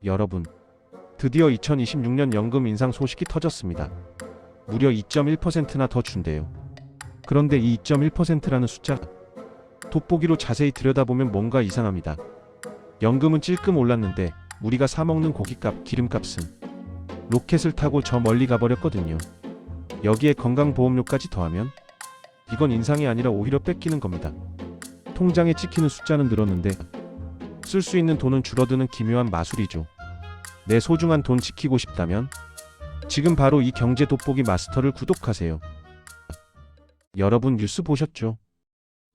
여러분, 드디어 2026년 연금 인상 소식이 터졌습니다. 무려 2.1%나 더 준대요. 그런데 이 2.1%라는 숫자, 돋보기로 자세히 들여다보면 뭔가 이상합니다. 연금은 찔끔 올랐는데 우리가 사먹는 고깃값, 기름값은 로켓을 타고 저 멀리 가버렸거든요. 여기에 건강보험료까지 더하면 이건 인상이 아니라 오히려 뺏기는 겁니다. 통장에 찍히는 숫자는 늘었는데 쓸 수 있는 돈은 줄어드는 기묘한 마술이죠. 내 소중한 돈 지키고 싶다면 지금 바로 이 경제 돋보기 마스터를 구독하세요. 여러분 뉴스 보셨죠?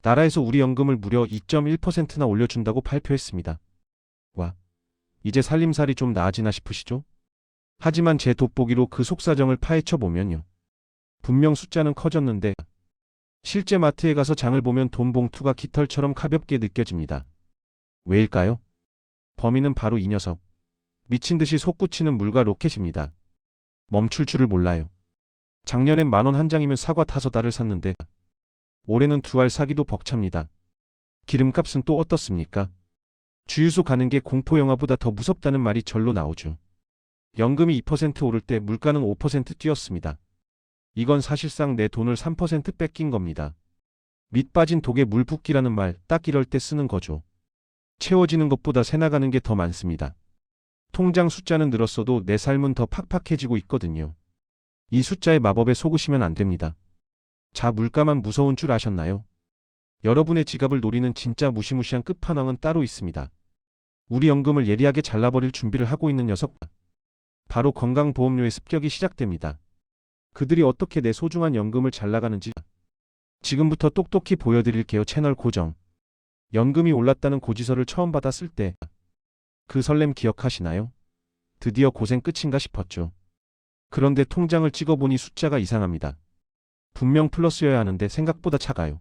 나라에서 우리 연금을 무려 2.1%나 올려준다고 발표했습니다. 와, 이제 살림살이 좀 나아지나 싶으시죠? 하지만 제 돋보기로 그 속사정을 파헤쳐 보면요, 분명 숫자는 커졌는데 실제 마트에 가서 장을 보면 돈 봉투가 깃털처럼 가볍게 느껴집니다. 왜일까요? 범인은 바로 이 녀석. 미친 듯이 솟구치는 물과 로켓입니다. 멈출 줄을 몰라요. 작년엔 10,000원 한 장이면 사과 5달을 샀는데 올해는 2알 사기도 벅찹니다. 기름값은 또 어떻습니까? 주유소 가는 게 공포영화보다 더 무섭다는 말이 절로 나오죠. 연금이 2% 오를 때 물가는 5% 뛰었습니다. 이건 사실상 내 돈을 3% 뺏긴 겁니다. 밑 빠진 독에 물 붓기라는 말 딱 이럴 때 쓰는 거죠. 채워지는 것보다 새나가는 게 더 많습니다. 통장 숫자는 늘었어도 내 삶은 더 팍팍해지고 있거든요. 이 숫자의 마법에 속으시면 안 됩니다. 자, 물가만 무서운 줄 아셨나요? 여러분의 지갑을 노리는 진짜 무시무시한 끝판왕은 따로 있습니다. 우리 연금을 예리하게 잘라버릴 준비를 하고 있는 녀석, 바로 건강보험료의 습격이 시작됩니다. 그들이 어떻게 내 소중한 연금을 잘나가는지 지금부터 똑똑히 보여드릴게요. 채널 고정. 연금이 올랐다는 고지서를 처음 받았을 때 그 설렘 기억하시나요? 드디어 고생 끝인가 싶었죠. 그런데 통장을 찍어보니 숫자가 이상합니다. 분명 플러스여야 하는데 생각보다 작아요.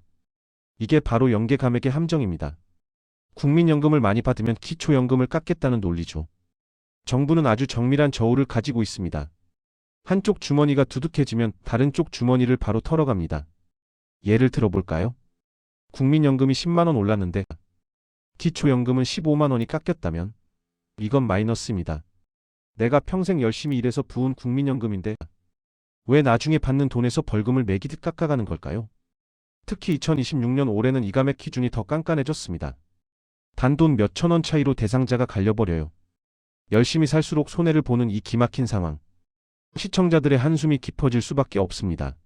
이게 바로 연계감액의 함정입니다. 국민연금을 많이 받으면 기초연금을 깎겠다는 논리죠. 정부는 아주 정밀한 저울을 가지고 있습니다. 한쪽 주머니가 두둑해지면 다른 쪽 주머니를 바로 털어갑니다. 예를 들어볼까요? 국민연금이 10만원 올랐는데 기초연금은 15만원이 깎였다면 이건 마이너스입니다. 내가 평생 열심히 일해서 부은 국민연금인데 왜 나중에 받는 돈에서 벌금을 매기듯 깎아가는 걸까요? 특히 2026년 올해는 이 감액 기준이 더 깐깐해졌습니다. 단돈 몇천 원 차이로 대상자가 갈려버려요. 열심히 살수록 손해를 보는 이 기막힌 상황. 시청자들의 한숨이 깊어질 수밖에 없습니다.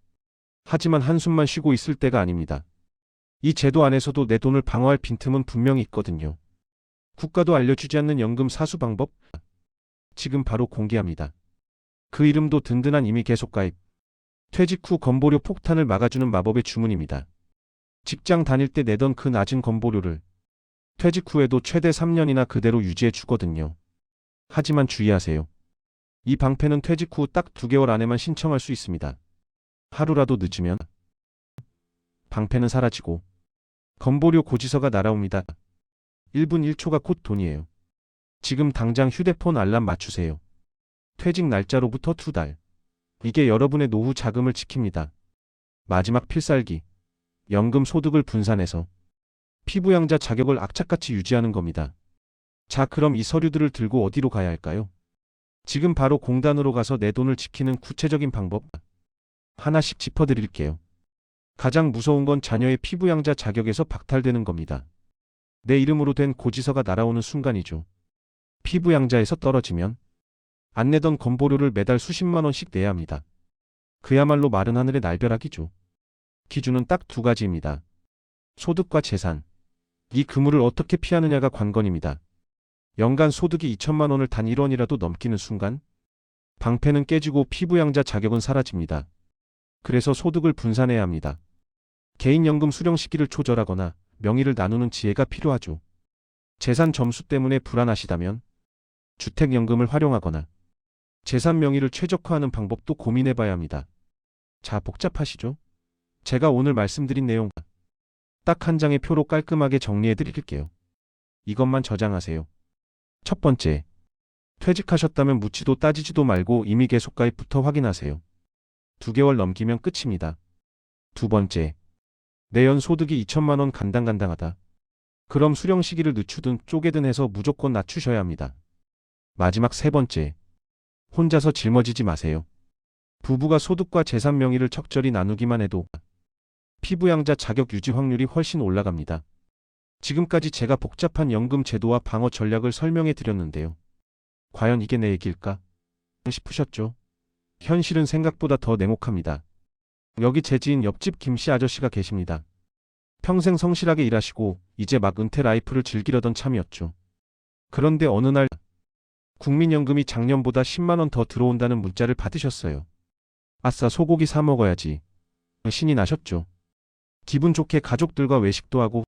하지만 한숨만 쉬고 있을 때가 아닙니다. 이 제도 안에서도 내 돈을 방어할 빈틈은 분명히 있거든요. 국가도 알려주지 않는 연금 사수 방법? 지금 바로 공개합니다. 그 이름도 든든한 임의 계속가입. 퇴직 후 건보료 폭탄을 막아주는 마법의 주문입니다. 직장 다닐 때 내던 그 낮은 건보료를 퇴직 후에도 최대 3년이나 그대로 유지해 주거든요. 하지만 주의하세요. 이 방패는 퇴직 후 딱 2개월 안에만 신청할 수 있습니다. 하루라도 늦으면 방패는 사라지고 건보료 고지서가 날아옵니다. 1분 1초가 곧 돈이에요. 지금 당장 휴대폰 알람 맞추세요. 퇴직 날짜로부터 2달. 이게 여러분의 노후 자금을 지킵니다. 마지막 필살기. 연금 소득을 분산해서 피부양자 자격을 악착같이 유지하는 겁니다. 자, 그럼 이 서류들을 들고 어디로 가야 할까요? 지금 바로 공단으로 가서 내 돈을 지키는 구체적인 방법 하나씩 짚어드릴게요. 가장 무서운 건 자녀의 피부양자 자격에서 박탈되는 겁니다. 내 이름으로 된 고지서가 날아오는 순간이죠. 피부양자에서 떨어지면 안 내던 건보료를 매달 수십만 원씩 내야 합니다. 그야말로 마른 하늘의 날벼락이죠. 기준은 딱 2가지입니다. 소득과 재산. 이 그물을 어떻게 피하느냐가 관건입니다. 연간 소득이 2천만 원을 단 1원이라도 넘기는 순간 방패는 깨지고 피부양자 자격은 사라집니다. 그래서 소득을 분산해야 합니다. 개인연금 수령 시기를 조절하거나 명의를 나누는 지혜가 필요하죠. 재산 점수 때문에 불안하시다면 주택연금을 활용하거나 재산 명의를 최적화하는 방법도 고민해봐야 합니다. 자, 복잡하시죠? 제가 오늘 말씀드린 내용 딱 한 장의 표로 깔끔하게 정리해드릴게요. 이것만 저장하세요. 첫 번째, 퇴직하셨다면 묻지도 따지지도 말고 임의 계속가입부터 확인하세요. 2개월 넘기면 끝입니다. 두 번째, 내연 소득이 2천만 원 간당간당하다. 그럼 수령 시기를 늦추든 쪼개든 해서 무조건 낮추셔야 합니다. 마지막 세 번째. 혼자서 짊어지지 마세요. 부부가 소득과 재산 명의를 적절히 나누기만 해도 피부양자 자격 유지 확률이 훨씬 올라갑니다. 지금까지 제가 복잡한 연금 제도와 방어 전략을 설명해 드렸는데요. 과연 이게 내 얘기일까 싶으셨죠? 현실은 생각보다 더 냉혹합니다. 여기 제 지인 옆집 김씨 아저씨가 계십니다. 평생 성실하게 일하시고 이제 막 은퇴 라이프를 즐기려던 참이었죠. 그런데 어느 날 국민연금이 작년보다 10만 원 더 들어온다는 문자를 받으셨어요. 아싸, 소고기 사 먹어야지. 신이 나셨죠. 기분 좋게 가족들과 외식도 하고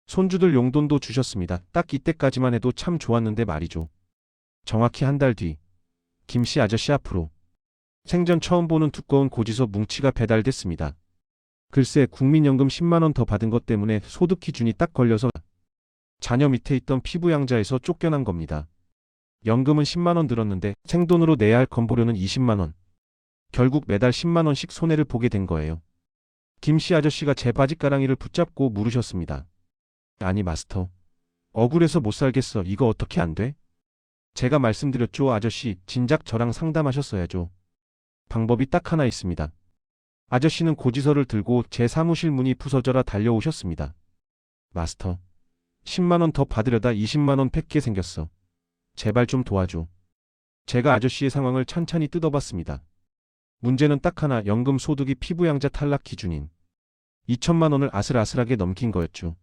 손주들 용돈도 주셨습니다. 딱 이때까지만 해도 참 좋았는데 말이죠. 정확히 한 달 뒤, 김씨 아저씨 앞으로 생전 처음 보는 두꺼운 고지서 뭉치가 배달됐습니다. 글쎄, 국민연금 10만 원 더 받은 것 때문에 소득 기준이 딱 걸려서 자녀 밑에 있던 피부양자에서 쫓겨난 겁니다. 연금은 10만 원 들었는데 생돈으로 내야 할 건보료는 20만 원. 결국 매달 10만 원씩 손해를 보게 된 거예요. 김씨 아저씨가 제 바지가랑이를 붙잡고 물으셨습니다. 아니 마스터, 억울해서 못 살겠어. 이거 어떻게 안 돼? 제가 말씀드렸죠. 아저씨, 진작 저랑 상담하셨어야죠. 방법이 딱 하나 있습니다. 아저씨는 고지서를 들고 제 사무실 문이 부서져라 달려오셨습니다. 마스터, 10만 원 더 받으려다 20만 원 뺏게 생겼어. 제발 좀 도와줘. 제가 아저씨의 상황을 찬찬히 뜯어봤습니다. 문제는 딱 하나, 연금 소득이 피부양자 탈락 기준인 2천만 원을 아슬아슬하게 넘긴 거였죠.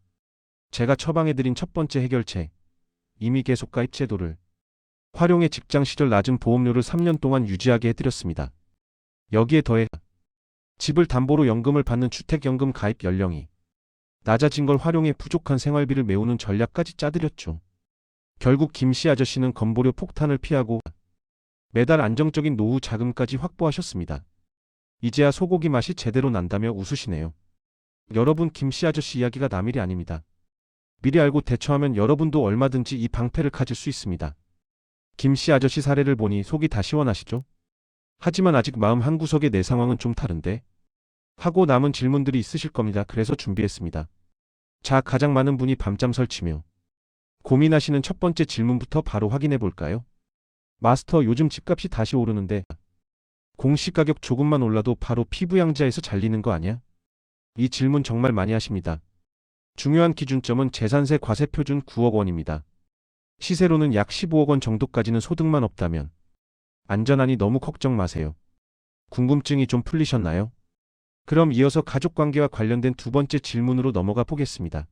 제가 처방해드린 첫 번째 해결책, 임의 계속 가입 제도를 활용해 직장 시절 낮은 보험료를 3년 동안 유지하게 해드렸습니다. 여기에 더해 집을 담보로 연금을 받는 주택연금 가입 연령이 낮아진 걸 활용해 부족한 생활비를 메우는 전략까지 짜드렸죠. 결국 김씨 아저씨는 건보료 폭탄을 피하고 매달 안정적인 노후 자금까지 확보하셨습니다. 이제야 소고기 맛이 제대로 난다며 웃으시네요. 여러분, 김씨 아저씨 이야기가 남일이 아닙니다. 미리 알고 대처하면 여러분도 얼마든지 이 방패를 가질 수 있습니다. 김씨 아저씨 사례를 보니 속이 다 시원하시죠? 하지만 아직 마음 한구석에 내 상황은 좀 다른데? 하고 남은 질문들이 있으실 겁니다. 그래서 준비했습니다. 자, 가장 많은 분이 밤잠 설치며 고민하시는 첫 번째 질문부터 바로 확인해 볼까요? 마스터, 요즘 집값이 다시 오르는데 공시가격 조금만 올라도 바로 피부양자에서 잘리는 거 아니야? 이 질문 정말 많이 하십니다. 중요한 기준점은 재산세 과세표준 9억 원입니다. 시세로는 약 15억 원 정도까지는 소득만 없다면 안전하니 너무 걱정 마세요. 궁금증이 좀 풀리셨나요? 그럼 이어서 가족관계와 관련된 두 번째 질문으로 넘어가 보겠습니다.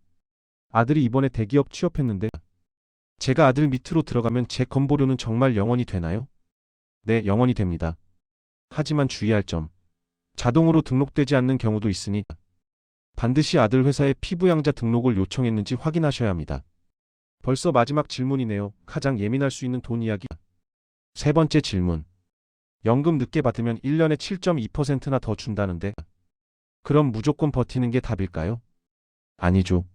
아들이 이번에 대기업 취업했는데 제가 아들 밑으로 들어가면 제 건보료는 정말 영원히 되나요? 네, 영원히 됩니다. 하지만 주의할 점, 자동으로 등록되지 않는 경우도 있으니 반드시 아들 회사에 피부양자 등록을 요청했는지 확인하셔야 합니다. 벌써 마지막 질문이네요. 가장 예민할 수 있는 돈 이야기. 세 번째 질문. 연금 늦게 받으면 1년에 7.2%나 더 준다는데 그럼 무조건 버티는 게 답일까요? 아니죠.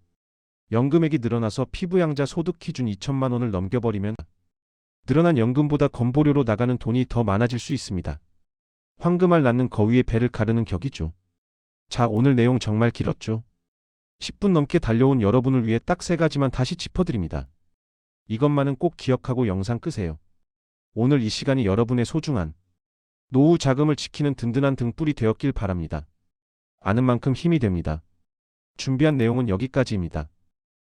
연금액이 늘어나서 피부양자 소득 기준 2천만 원을 넘겨버리면 늘어난 연금보다 건보료로 나가는 돈이 더 많아질 수 있습니다. 황금알 낳는 거위의 배를 가르는 격이죠. 자, 오늘 내용 정말 길었죠? 10분 넘게 달려온 여러분을 위해 딱 세 가지만 다시 짚어드립니다. 이것만은 꼭 기억하고 영상 끄세요. 오늘 이 시간이 여러분의 소중한 노후 자금을 지키는 든든한 등불이 되었길 바랍니다. 아는 만큼 힘이 됩니다. 준비한 내용은 여기까지입니다.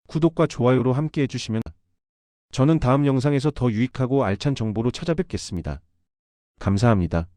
구독과 좋아요로 함께 해주시면 저는 다음 영상에서 더 유익하고 알찬 정보로 찾아뵙겠습니다. 감사합니다.